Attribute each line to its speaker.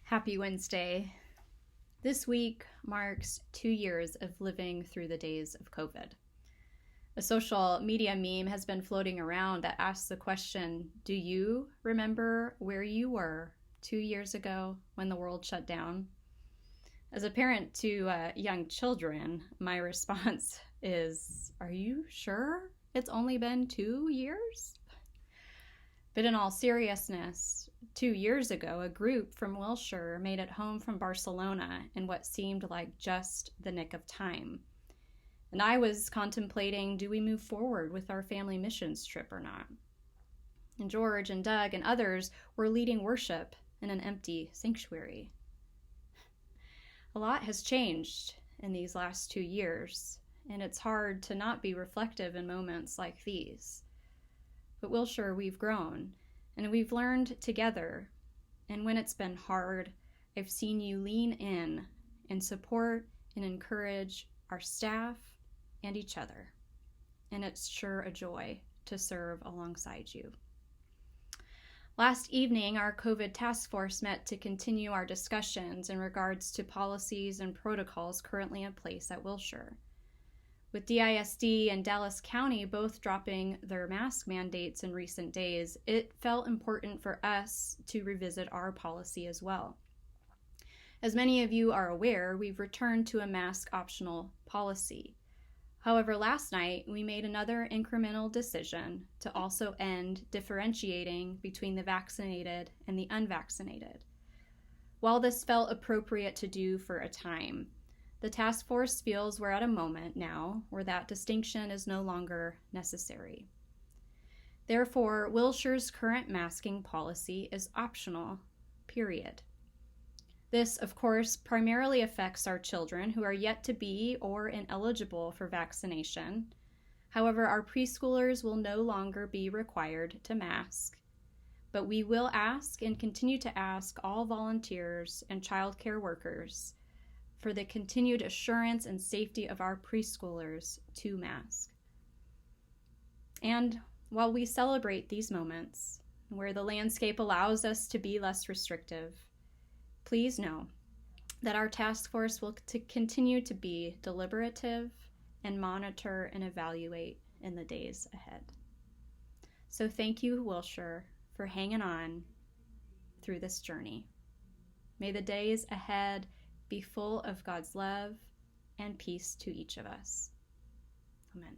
Speaker 1: Happy Wednesday. This week marks 2 years of living through the days of COVID. A social media meme has been floating around that asks the question, do you remember where you were 2 years ago when the world shut down? As a parent to young children, my response is, are you sure it's only been 2 years? But in all seriousness, 2 years ago, a group from Wilshire made it home from Barcelona in what seemed like just the nick of time. And I was contemplating, do we move forward with our family missions trip or not? And George and Doug and others were leading worship in an empty sanctuary. A lot has changed in these last 2 years, and it's hard to not be reflective in moments like these. But Wilshire, we've grown, and we've learned together. And when it's been hard, I've seen you lean in and support and encourage our staff and each other. And it's sure a joy to serve alongside you. Last evening, our COVID task force met to continue our discussions in regards to policies and protocols currently in place at Wilshire. With DISD and Dallas County both dropping their mask mandates in recent days, it felt important for us to revisit our policy as well. As many of you are aware, we've returned to a mask optional policy. However, last night we made another incremental decision to also end differentiating between the vaccinated and the unvaccinated. While this felt appropriate to do for a time, the task force feels we're at a moment now where that distinction is no longer necessary. Therefore, Wilshire's current masking policy is optional, period. This, of course, primarily affects our children who are yet to be or ineligible for vaccination. However, our preschoolers will no longer be required to mask, but we will ask and continue to ask all volunteers and childcare workers for the continued assurance and safety of our preschoolers to mask. And while we celebrate these moments where the landscape allows us to be less restrictive, please know that our task force will continue to be deliberative and monitor and evaluate in the days ahead. So thank you, Wilshire, for hanging on through this journey. May the days ahead be full of God's love and peace to each of us. Amen.